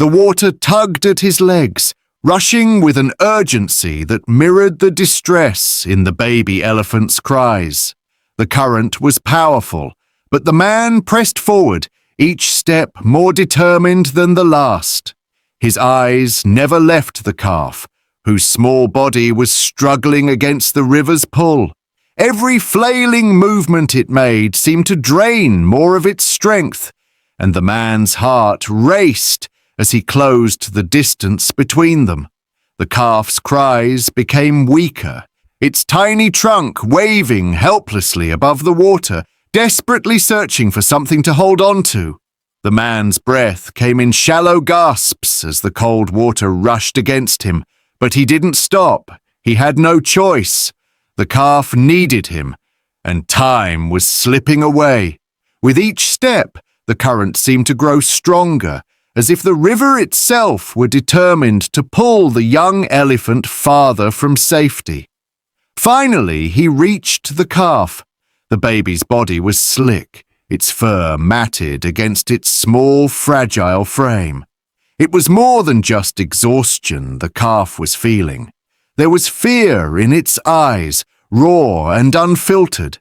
The water tugged at his legs, rushing with an urgency that mirrored the distress in the baby elephant's cries. The current was powerful, but the man pressed forward, each step more determined than the last. His eyes never left the calf, whose small body was struggling against the river's pull. Every flailing movement it made seemed to drain more of its strength, and the man's heart raced as he closed the distance between them. The calf's cries became weaker, its tiny trunk waving helplessly above the water, desperately searching for something to hold on to. The man's breath came in shallow gasps as the cold water rushed against him, but he didn't stop. He had no choice. The calf needed him, and time was slipping away. With each step, the current seemed to grow stronger, as if the river itself were determined to pull the young elephant farther from safety. Finally, he reached the calf. The baby's body was slick, its fur matted against its small, fragile frame. It was more than just exhaustion the calf was feeling. There was fear in its eyes, raw and unfiltered.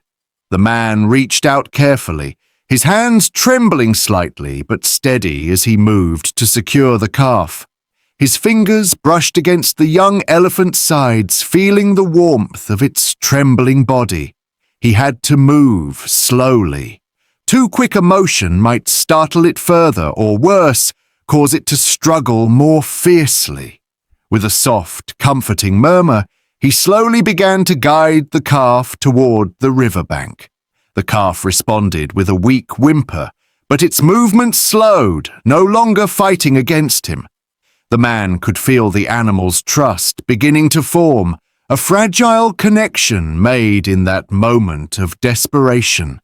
The man reached out carefully, his hands trembling slightly but steady as he moved to secure the calf. His fingers brushed against the young elephant's sides, feeling the warmth of its trembling body. He had to move slowly. Too quick a motion might startle it further, or worse, cause it to struggle more fiercely. With a soft, comforting murmur, he slowly began to guide the calf toward the riverbank. The calf responded with a weak whimper, but its movement slowed, no longer fighting against him. The man could feel the animal's trust beginning to form, a fragile connection made in that moment of desperation.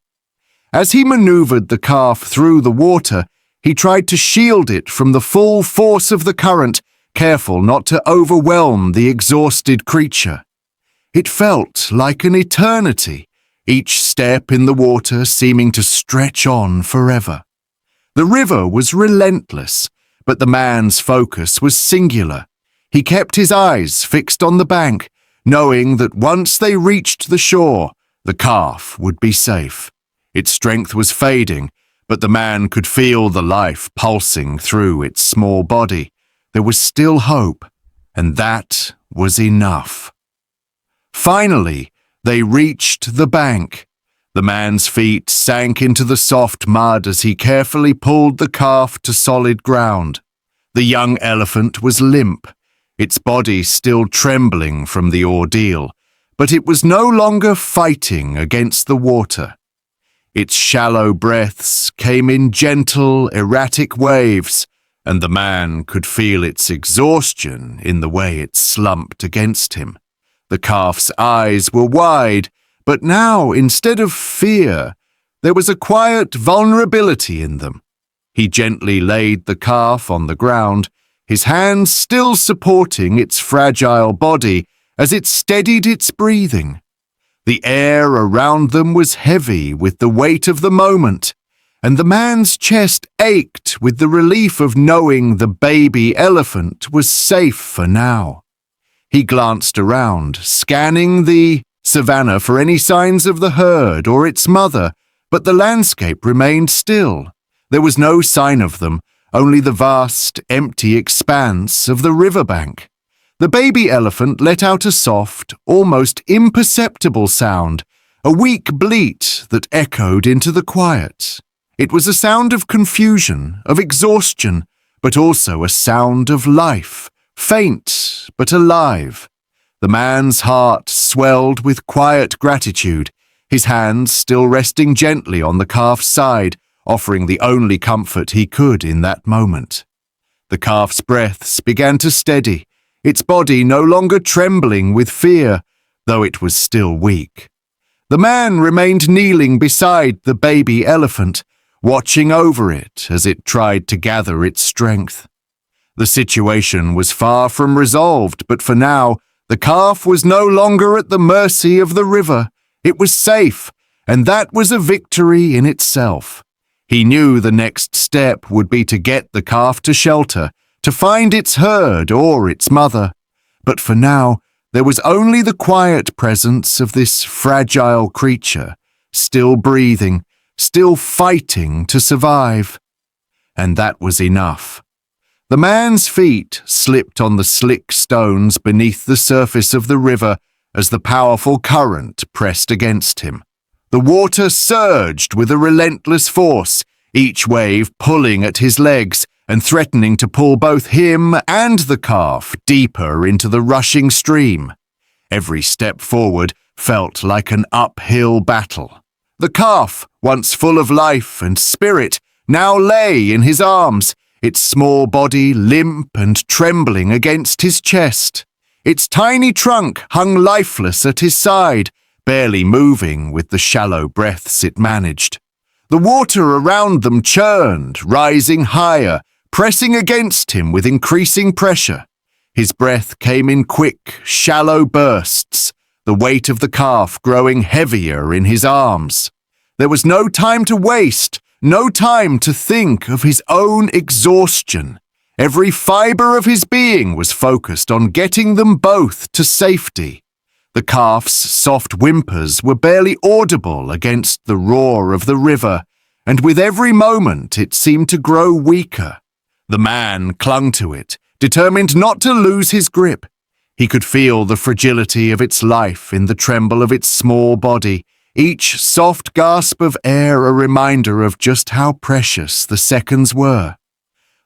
As he maneuvered the calf through the water, he tried to shield it from the full force of the current, careful not to overwhelm the exhausted creature. It felt like an eternity, each step in the water seeming to stretch on forever. The river was relentless, but the man's focus was singular. He kept his eyes fixed on the bank, knowing that once they reached the shore, the calf would be safe. Its strength was fading, but the man could feel the life pulsing through its small body. There was still hope, and that was enough. Finally, they reached the bank. The man's feet sank into the soft mud as he carefully pulled the calf to solid ground. The young elephant was limp, its body still trembling from the ordeal, but it was no longer fighting against the water. Its shallow breaths came in gentle, erratic waves, and the man could feel its exhaustion in the way it slumped against him. The calf's eyes were wide, but now, instead of fear, there was a quiet vulnerability in them. He gently laid the calf on the ground, his hands still supporting its fragile body as it steadied its breathing. The air around them was heavy with the weight of the moment, and the man's chest ached with the relief of knowing the baby elephant was safe for now. He glanced around, scanning the savannah for any signs of the herd or its mother, but the landscape remained still. There was no sign of them, only the vast, empty expanse of the riverbank. The baby elephant let out a soft, almost imperceptible sound, a weak bleat that echoed into the quiet. It was a sound of confusion, of exhaustion, but also a sound of life, faint but alive. The man's heart swelled with quiet gratitude, his hands still resting gently on the calf's side, offering the only comfort he could in that moment. The calf's breaths began to steady, its body no longer trembling with fear, though it was still weak. The man remained kneeling beside the baby elephant, watching over it as it tried to gather its strength. The situation was far from resolved, but for now, the calf was no longer at the mercy of the river. It was safe, and that was a victory in itself. He knew the next step would be to get the calf to shelter, to find its herd or its mother. But for now, there was only the quiet presence of this fragile creature, still breathing, still fighting to survive. And that was enough. The man's feet slipped on the slick stones beneath the surface of the river as the powerful current pressed against him. The water surged with a relentless force, each wave pulling at his legs and threatening to pull both him and the calf deeper into the rushing stream. Every step forward felt like an uphill battle. The calf, once full of life and spirit, now lay in his arms, its small body limp and trembling against his chest. Its tiny trunk hung lifeless at his side, barely moving with the shallow breaths it managed. The water around them churned, rising higher, pressing against him with increasing pressure. His breath came in quick, shallow bursts, the weight of the calf growing heavier in his arms. There was no time to waste, no time to think of his own exhaustion. Every fibre of his being was focused on getting them both to safety. The calf's soft whimpers were barely audible against the roar of the river, and with every moment it seemed to grow weaker. The man clung to it, determined not to lose his grip. He could feel the fragility of its life in the tremble of its small body, each soft gasp of air a reminder of just how precious the seconds were.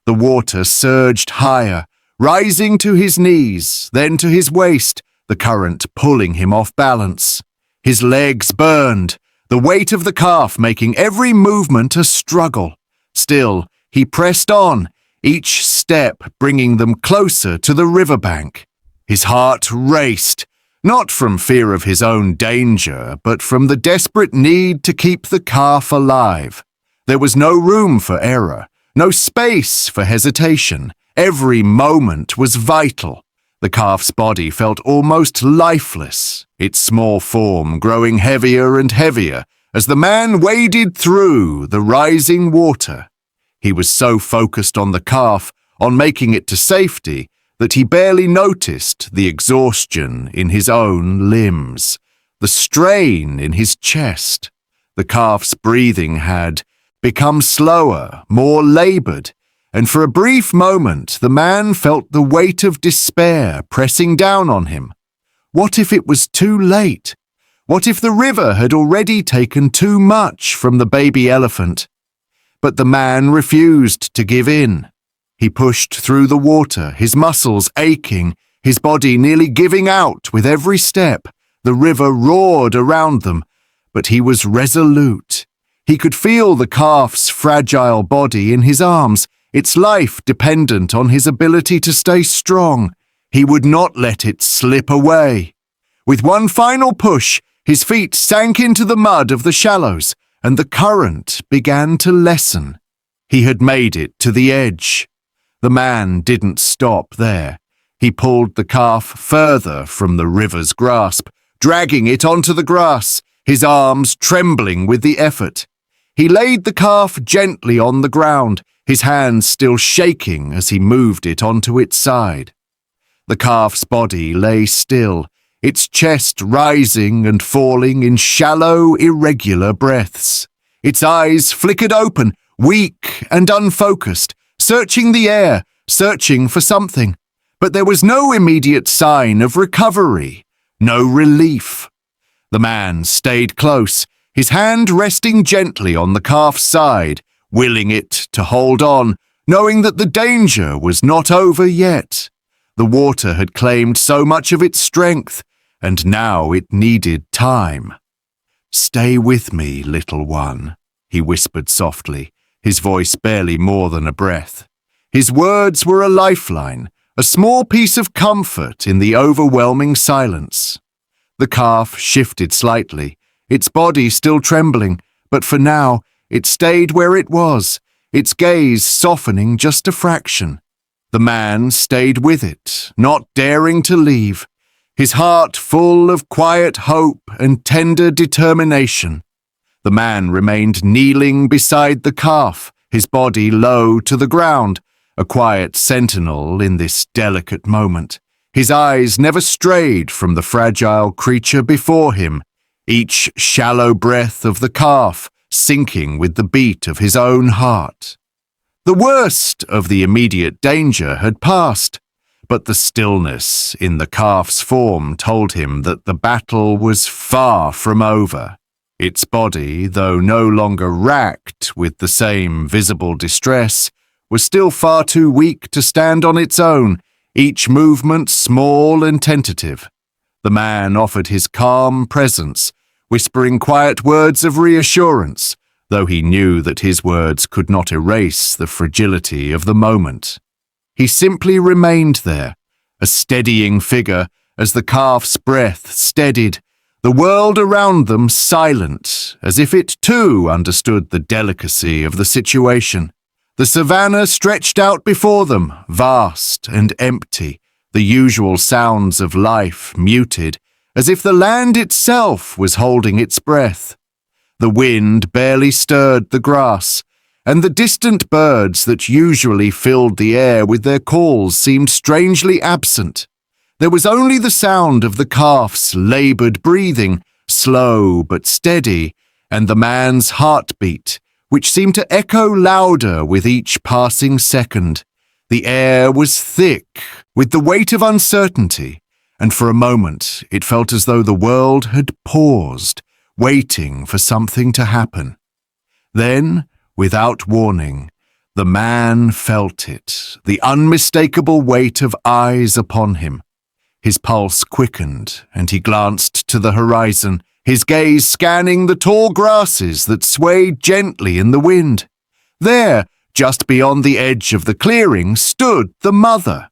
The water surged higher, rising to his knees, then to his waist, the current pulling him off balance. His legs burned, the weight of the calf making every movement a struggle. Still, he pressed on, each step bringing them closer to the riverbank. His heart raced, not from fear of his own danger, but from the desperate need to keep the calf alive. There was no room for error, no space for hesitation. Every moment was vital. The calf's body felt almost lifeless, its small form growing heavier and heavier as the man waded through the rising water. He was so focused on the calf, on making it to safety, that he barely noticed the exhaustion in his own limbs, the strain in his chest. The calf's breathing had become slower, more labored, and for a brief moment the man felt the weight of despair pressing down on him. What if it was too late? What if the river had already taken too much from the baby elephant? But the man refused to give in. He pushed through the water, his muscles aching, his body nearly giving out with every step. The river roared around them, but he was resolute. He could feel the calf's fragile body in his arms, its life dependent on his ability to stay strong. He would not let it slip away. With one final push, his feet sank into the mud of the shallows, and the current began to lessen. He had made it to the edge. The man didn't stop there. He pulled the calf further from the river's grasp, dragging it onto the grass, his arms trembling with the effort. He laid the calf gently on the ground, his hands still shaking as he moved it onto its side. The calf's body lay still, its chest rising and falling in shallow, irregular breaths. Its eyes flickered open, weak and unfocused, searching the air, searching for something. But there was no immediate sign of recovery, no relief. The man stayed close, his hand resting gently on the calf's side, willing it to hold on, knowing that the danger was not over yet. The water had claimed so much of its strength, and now it needed time. "Stay with me, little one," he whispered softly, his voice barely more than a breath. His words were a lifeline, a small piece of comfort in the overwhelming silence. The calf shifted slightly, its body still trembling, but for now it stayed where it was, its gaze softening just a fraction. The man stayed with it, not daring to leave, his heart full of quiet hope and tender determination. The man remained kneeling beside the calf, his body low to the ground, a quiet sentinel in this delicate moment. His eyes never strayed from the fragile creature before him, each shallow breath of the calf sinking with the beat of his own heart. The worst of the immediate danger had passed, but the stillness in the calf's form told him that the battle was far from over. Its body, though no longer racked with the same visible distress, was still far too weak to stand on its own, each movement small and tentative. The man offered his calm presence, whispering quiet words of reassurance, though he knew that his words could not erase the fragility of the moment. He simply remained there, a steadying figure as the calf's breath steadied, the world around them silent, as if it too understood the delicacy of the situation. The savannah stretched out before them, vast and empty, the usual sounds of life muted, as if the land itself was holding its breath. The wind barely stirred the grass, and the distant birds that usually filled the air with their calls seemed strangely absent. There was only the sound of the calf's laboured breathing, slow but steady, and the man's heartbeat, which seemed to echo louder with each passing second. The air was thick with the weight of uncertainty, and for a moment it felt as though the world had paused, waiting for something to happen. Then, without warning, the man felt it, the unmistakable weight of eyes upon him. His pulse quickened, and he glanced to the horizon, his gaze scanning the tall grasses that swayed gently in the wind. There, just beyond the edge of the clearing, stood the mother.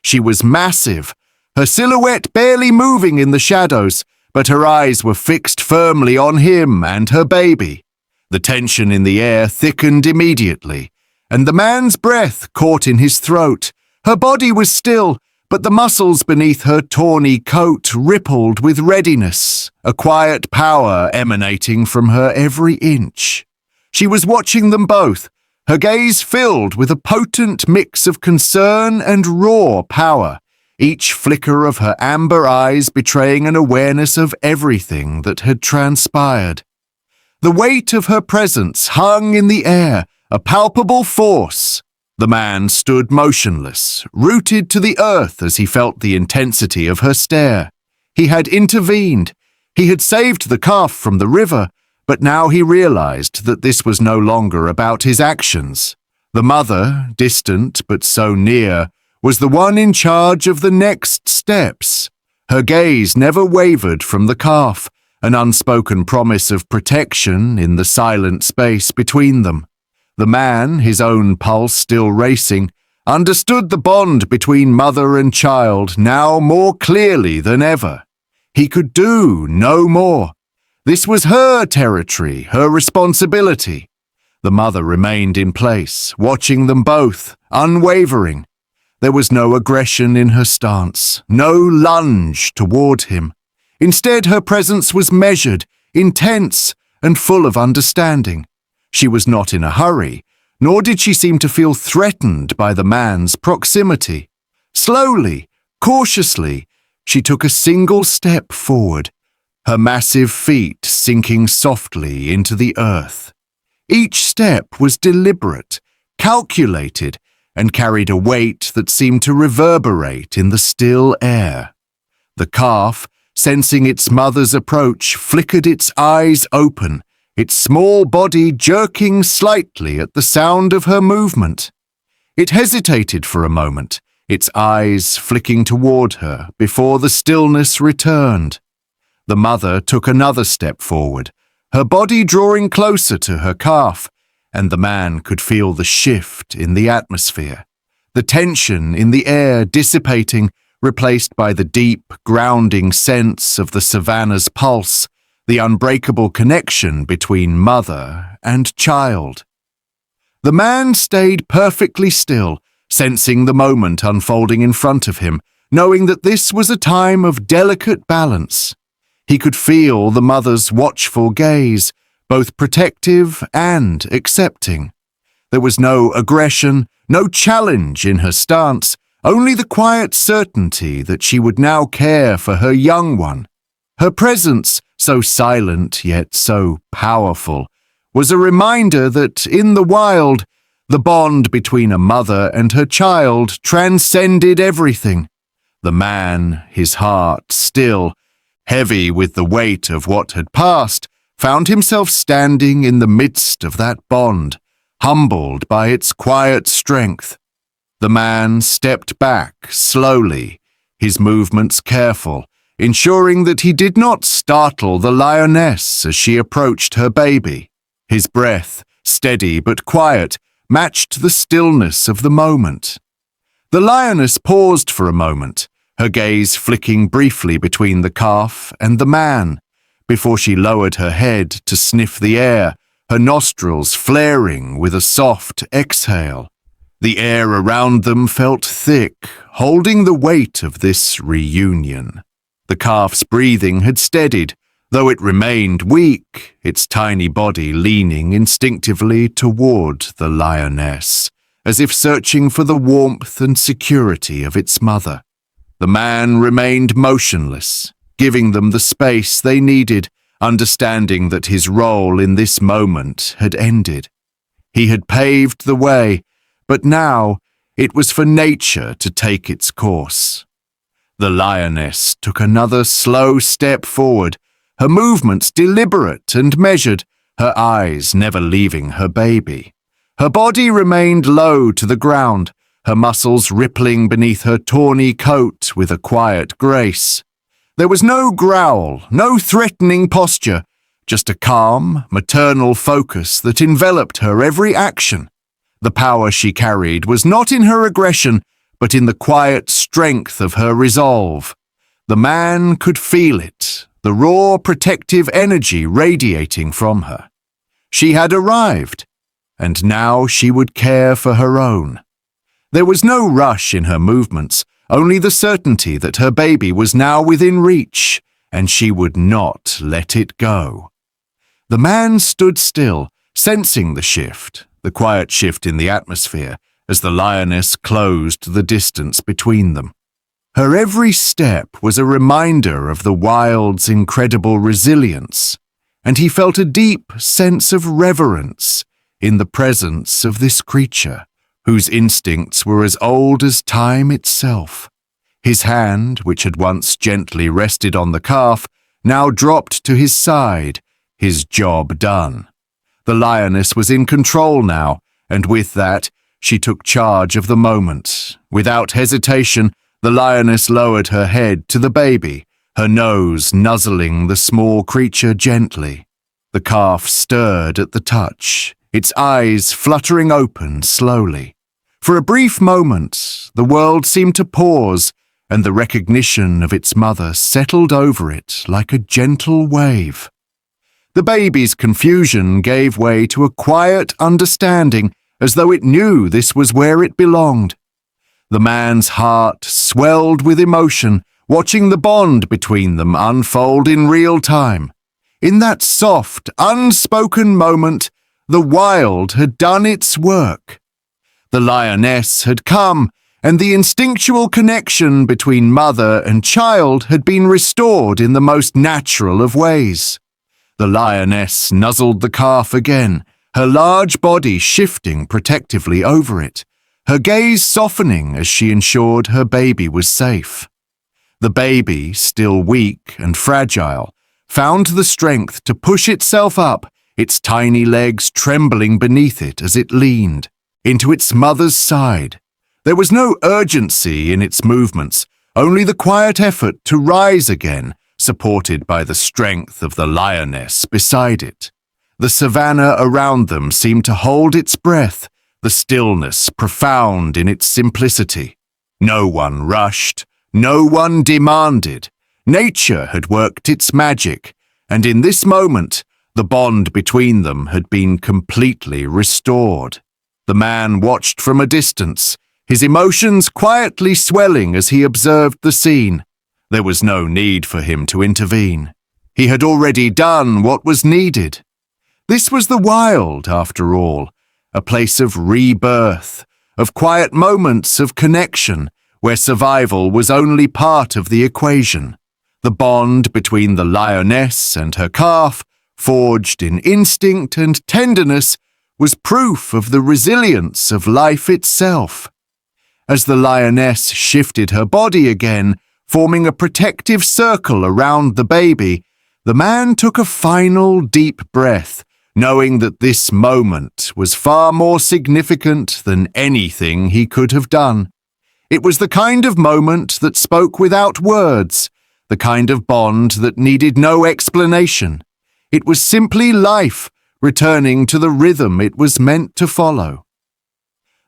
She was massive, her silhouette barely moving in the shadows, but her eyes were fixed firmly on him and her baby. The tension in the air thickened immediately, and the man's breath caught in his throat. Her body was still, but the muscles beneath her tawny coat rippled with readiness, a quiet power emanating from her every inch. She was watching them both, her gaze filled with a potent mix of concern and raw power, each flicker of her amber eyes betraying an awareness of everything that had transpired. The weight of her presence hung in the air, a palpable force. The man stood motionless, rooted to the earth as he felt the intensity of her stare. He had intervened. He had saved the calf from the river, but now he realized that this was no longer about his actions. The mother, distant but so near, was the one in charge of the next steps. Her gaze never wavered from the calf, an unspoken promise of protection in the silent space between them. The man, his own pulse still racing, understood the bond between mother and child now more clearly than ever. He could do no more. This was her territory, her responsibility. The mother remained in place, watching them both, unwavering. There was no aggression in her stance, no lunge toward him. Instead, her presence was measured, intense, and full of understanding. She was not in a hurry, nor did she seem to feel threatened by the man's proximity. Slowly, cautiously, she took a single step forward, her massive feet sinking softly into the earth. Each step was deliberate, calculated, and carried a weight that seemed to reverberate in the still air. The calf, sensing its mother's approach, flickered its eyes open, its small body jerking slightly at the sound of her movement. It hesitated for a moment, its eyes flicking toward her before the stillness returned. The mother took another step forward, her body drawing closer to her calf, and the man could feel the shift in the atmosphere, the tension in the air dissipating, replaced by the deep, grounding sense of the savannah's pulse, the unbreakable connection between mother and child. The man stayed perfectly still, sensing the moment unfolding in front of him, knowing that this was a time of delicate balance. He could feel the mother's watchful gaze, both protective and accepting. There was no aggression, no challenge in her stance, only the quiet certainty that she would now care for her young one. Her presence, so silent yet so powerful, was a reminder that in the wild, the bond between a mother and her child transcended everything. The man, his heart still, heavy with the weight of what had passed, found himself standing in the midst of that bond, humbled by its quiet strength. The man stepped back slowly, his movements careful, ensuring that he did not startle the lioness as she approached her baby. His breath, steady but quiet, matched the stillness of the moment. The lioness paused for a moment, her gaze flicking briefly between the calf and the man, before she lowered her head to sniff the air, her nostrils flaring with a soft exhale. The air around them felt thick, holding the weight of this reunion. The calf's breathing had steadied, though it remained weak, its tiny body leaning instinctively toward the lioness, as if searching for the warmth and security of its mother. The man remained motionless, giving them the space they needed, understanding that his role in this moment had ended. He had paved the way, but now it was for nature to take its course. The lioness took another slow step forward, her movements deliberate and measured, her eyes never leaving her baby. Her body remained low to the ground, her muscles rippling beneath her tawny coat with a quiet grace. There was no growl, no threatening posture, just a calm, maternal focus that enveloped her every action. The power she carried was not in her aggression, but in the quiet strength of her resolve. The man could feel it, the raw, protective energy radiating from her. She had arrived, and now she would care for her own. There was no rush in her movements, only the certainty that her baby was now within reach, and she would not let it go. The man stood still, sensing the shift, the quiet shift in the atmosphere, as the lioness closed the distance between them. Her every step was a reminder of the wild's incredible resilience, and he felt a deep sense of reverence in the presence of this creature, whose instincts were as old as time itself. His hand, which had once gently rested on the calf, now dropped to his side, his job done. The lioness was in control now, and with that, she took charge of the moment. Without hesitation, the lioness lowered her head to the baby, her nose nuzzling the small creature gently. The calf stirred at the touch, its eyes fluttering open slowly. For a brief moment, the world seemed to pause, and the recognition of its mother settled over it like a gentle wave. The baby's confusion gave way to a quiet understanding, as though it knew this was where it belonged. The man's heart swelled with emotion, watching the bond between them unfold in real time. In that soft, unspoken moment, the wild had done its work. The lioness had come, and the instinctual connection between mother and child had been restored in the most natural of ways. The lioness nuzzled the calf again, her large body shifting protectively over it, her gaze softening as she ensured her baby was safe. The baby, still weak and fragile, found the strength to push itself up, its tiny legs trembling beneath it as it leaned into its mother's side. There was no urgency in its movements, only the quiet effort to rise again, supported by the strength of the lioness beside it. The savanna around them seemed to hold its breath, the stillness profound in its simplicity. No one rushed, no one demanded. Nature had worked its magic, and in this moment, the bond between them had been completely restored. The man watched from a distance, his emotions quietly swelling as he observed the scene. There was no need for him to intervene. He had already done what was needed. This was the wild, after all, a place of rebirth, of quiet moments of connection where survival was only part of the equation. The bond between the lioness and her calf, forged in instinct and tenderness, was proof of the resilience of life itself. As the lioness shifted her body again, forming a protective circle around the baby, the man took a final deep breath, knowing that this moment was far more significant than anything he could have done. It was the kind of moment that spoke without words, the kind of bond that needed no explanation. It was simply life, returning to the rhythm it was meant to follow.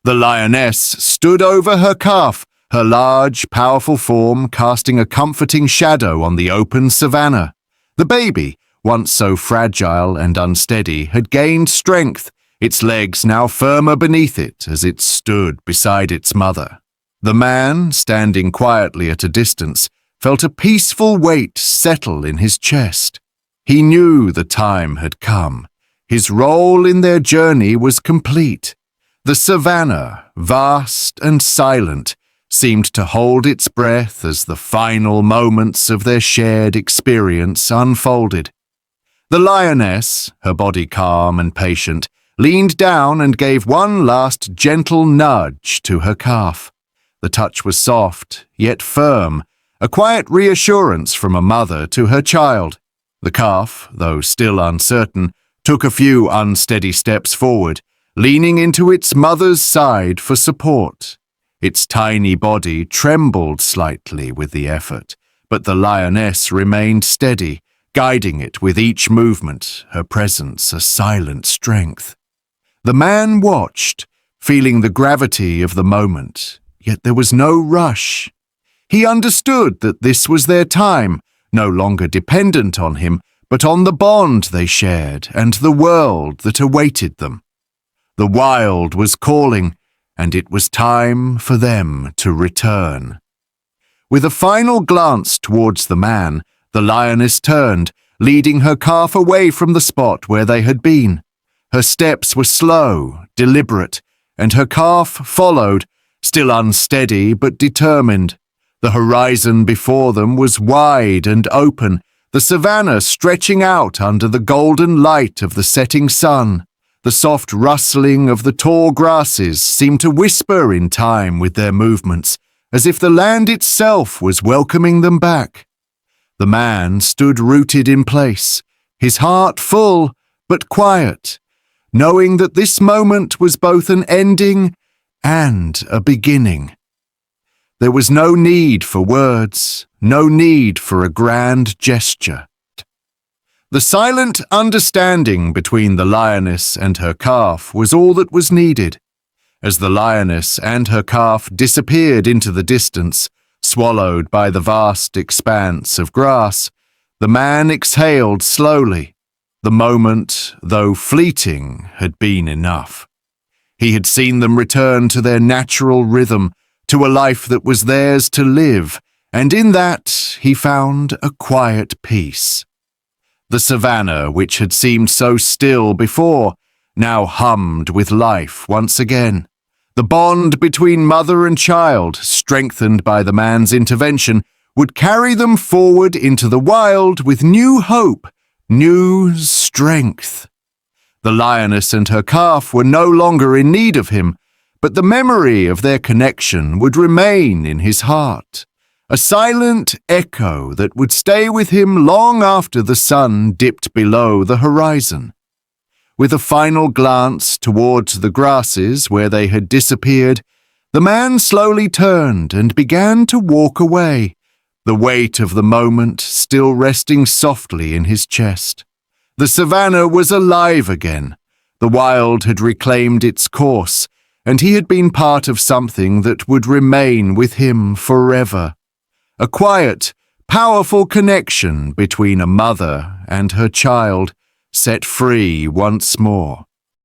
The lioness stood over her calf, her large, powerful form casting a comforting shadow on the open savanna. The baby, once so fragile and unsteady, had gained strength, its legs now firmer beneath it as it stood beside its mother. The man, standing quietly at a distance, felt a peaceful weight settle in his chest. He knew the time had come. His role in their journey was complete. The savanna, vast and silent, seemed to hold its breath as the final moments of their shared experience unfolded. The lioness, her body calm and patient, leaned down and gave one last gentle nudge to her calf. The touch was soft, yet firm, a quiet reassurance from a mother to her child. The calf, though still uncertain, took a few unsteady steps forward, leaning into its mother's side for support. Its tiny body trembled slightly with the effort, but the lioness remained steady, guiding it with each movement, her presence a silent strength. The man watched, feeling the gravity of the moment, yet there was no rush. He understood that this was their time, no longer dependent on him, but on the bond they shared and the world that awaited them. The wild was calling, and it was time for them to return. With a final glance towards the man, the lioness turned, leading her calf away from the spot where they had been. Her steps were slow, deliberate, and her calf followed, still unsteady but determined. The horizon before them was wide and open, the savanna stretching out under the golden light of the setting sun. The soft rustling of the tall grasses seemed to whisper in time with their movements, as if the land itself was welcoming them back. The man stood rooted in place, his heart full but quiet, knowing that this moment was both an ending and a beginning. There was no need for words, no need for a grand gesture. The silent understanding between the lioness and her calf was all that was needed. As the lioness and her calf disappeared into the distance, swallowed by the vast expanse of grass, the man exhaled slowly. The moment, though fleeting, had been enough. He had seen them return to their natural rhythm, to a life that was theirs to live, and in that he found a quiet peace. The savanna, which had seemed so still before, now hummed with life once again. The bond between mother and child, strengthened by the man's intervention, would carry them forward into the wild with new hope, new strength. The lioness and her calf were no longer in need of him, but the memory of their connection would remain in his heart, a silent echo that would stay with him long after the sun dipped below the horizon. With a final glance towards the grasses where they had disappeared, the man slowly turned and began to walk away, the weight of the moment still resting softly in his chest. The savanna was alive again. The wild had reclaimed its course, and he had been part of something that would remain with him forever. A quiet, powerful connection between a mother and her child, set free once more.